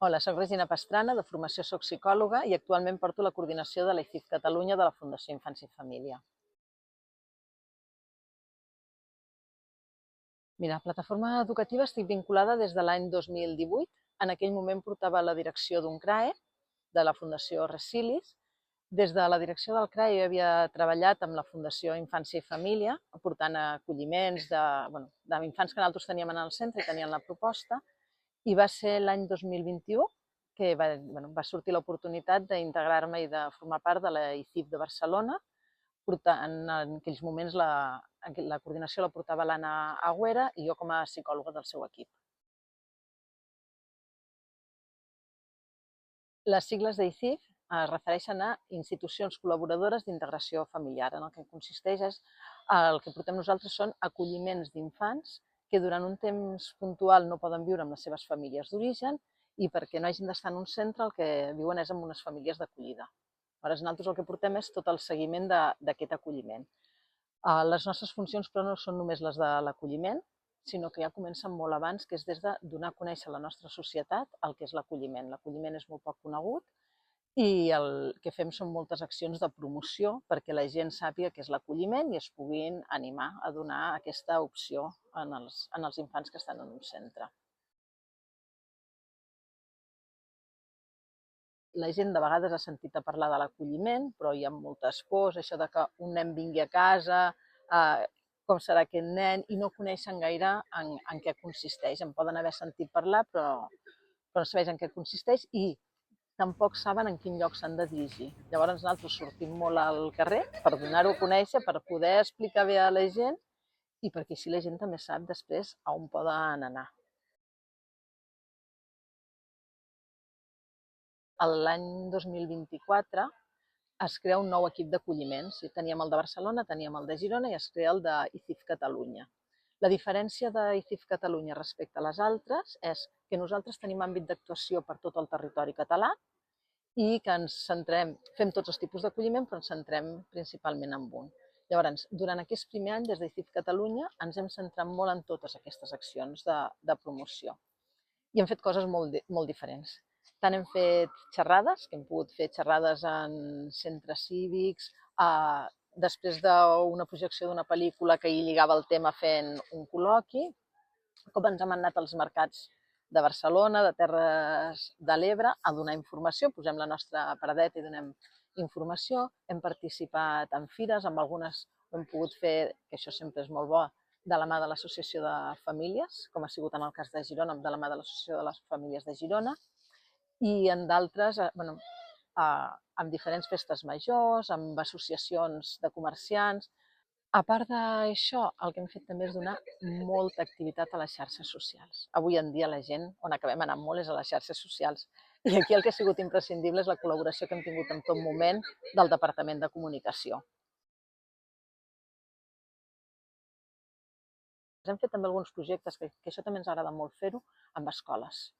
Hola, soc Regina Pastrana, de formació soc psicòloga i actualment porto la coordinació de l'EICIF Catalunya de la Fundació Infància i Família. Mira, a plataforma educativa estic vinculada des de l'any 2018. En aquell moment portava la direcció d'un CRAE, de la Fundació Resilis. Des de la direcció del CRAE havia treballat amb la Fundació Infància i Família, aportant acolliments d'infants que nosaltres teníem en el centre i tenien la proposta. I va ser l'any 2021 que va sortir l'oportunitat d'integrar-me i de formar part de la ICIF de Barcelona. En aquells moments la coordinació la portava l'Anna Agüera i jo com a psicòloga del seu equip. Les sigles d'ICIF es refereixen a institucions col·laboradores d'integració familiar. En el que consisteix el que portem nosaltres són acolliments d'infants que durant un temps puntual no poden viure amb les seves famílies d'origen i perquè no hagin d'estar en un centre el que viuen és en unes famílies d'acollida. Aleshores, nosaltres el que portem és tot el seguiment d'aquest acolliment. Les nostres funcions, però, no són només les de l'acolliment, sinó que ja comencen molt abans, que és des de donar a conèixer a la nostra societat el que és l'acolliment. L'acolliment és molt poc conegut i el que fem són moltes accions de promoció perquè la gent sàpiga què és l'acolliment i es puguin animar a donar aquesta opció en els infants que estan en un centre. La gent de vegades ha sentit a parlar de l'acolliment, però hi ha moltes pors, això de que un nen vingui a casa, com serà aquest nen, i no coneixen gaire en què consisteix. En poden haver sentit parlar, però no sabeix en què consisteix i tampoc saben en quin lloc s'han de dirigir. Llavors nosaltres sortim molt al carrer per donar-ho a conèixer, per poder explicar bé a la gent i perquè així la gent també sap després a on poden anar. L'any 2024 es crea un nou equip d'acolliment. Teníem el de Barcelona, teníem el de Girona i es crea el d'ICIF Catalunya. La diferència d'ICIF Catalunya respecte a les altres és que nosaltres tenim àmbit d'actuació per tot el territori català i que ens centrem, fem tots els tipus d'acolliment, però ens centrem principalment en un. Llavors, durant aquest primer any, des d'ICIF Catalunya, ens hem centrat molt en totes aquestes accions de promoció i hem fet coses molt diferents. Tant hem fet xerrades, que hem pogut fer xerrades en centres cívics, després d'una projecció d'una pel·lícula que hi lligava el tema fent un col·loqui, com ens hem anat als mercats de Barcelona, de Terres de l'Ebre, a donar informació, posem la nostra paradeta i donem informació, hem participat en fires, amb algunes ho hem pogut fer, que això sempre és molt bo, de la mà de l'Associació de Famílies, com ha sigut en el cas de Girona, de la mà de l'Associació de les Famílies de Girona, i en d'altres, amb diferents festes majors, amb associacions de comerciants. A part d'això, el que hem fet també és donar molta activitat a les xarxes socials. Avui en dia la gent, on acabem anant molt, és a les xarxes socials. I aquí el que ha sigut imprescindible és la col·laboració que hem tingut en tot moment del Departament de Comunicació. Hem fet també alguns projectes, que això també ens agrada molt fer-ho, amb escoles.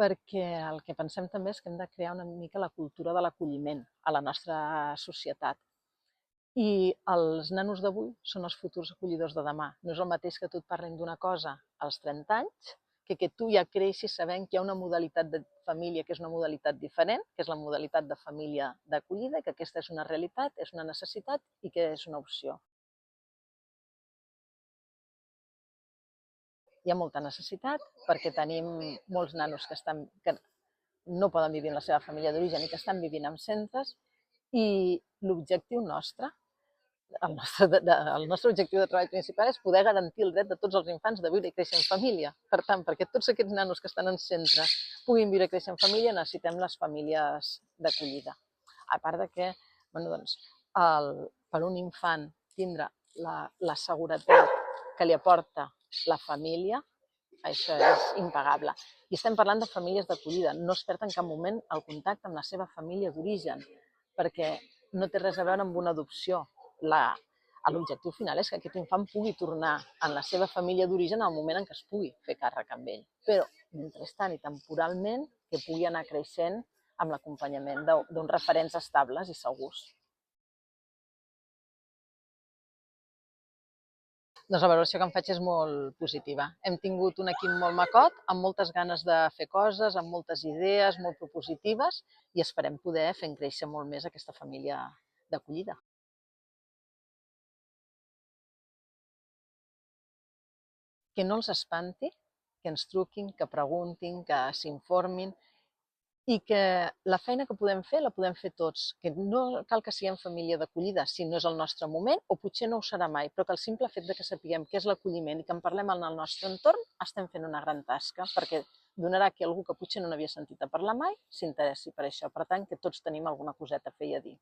Perquè el que pensem també és que hem de crear una mica la cultura de l'acolliment a la nostra societat. I els nanos d'avui són els futurs acollidors de demà. No és el mateix que tu et parlin d'una cosa als 30 anys que tu ja creixis sabent que hi ha una modalitat de família que és una modalitat diferent, que és la modalitat de família d'acollida, que aquesta és una realitat, és una necessitat i que és una opció. Hi ha molta necessitat perquè tenim molts nanos que no poden vivir en la seva família d'origen i que estan vivint en centres i l'objectiu nostre, el nostre objectiu de treball principal és poder garantir el dret de tots els infants de viure i créixer en família. Per tant, perquè tots aquests nanos que estan en centre puguin viure i créixer en família, necessitem les famílies d'acollida. A part de que, per un infant tindre la seguretat que li aporta la família, això és impagable. I estem parlant de famílies d'acollida. No es perd en cap moment el contacte amb la seva família d'origen, perquè no té res a veure amb una adopció. L'objectiu final és que aquest infant pugui tornar en la seva família d'origen al moment en què es pugui fer càrrec amb ell. Però, mentrestant i temporalment, que pugui anar creixent amb l'acompanyament d'uns referents estables i segurs. Doncs la valoració que em faig és molt positiva. Hem tingut un equip molt macot, amb moltes ganes de fer coses, amb moltes idees, molt propositives, i esperem poder fer créixer molt més aquesta família d'acollida. Que no els espanti, que ens truquin, que preguntin, que s'informin, i que la feina que podem fer la podem fer tots, que no cal que siguem família d'acollida si no és el nostre moment, o potser no ho serà mai, però que el simple fet de que sapiguem què és l'acolliment i que en parlem en el nostre entorn, estem fent una gran tasca, perquè donarà que algú que potser no n'havia sentit a parlar mai s'interessi per això. Per tant, que tots tenim alguna coseta a fer i a dir.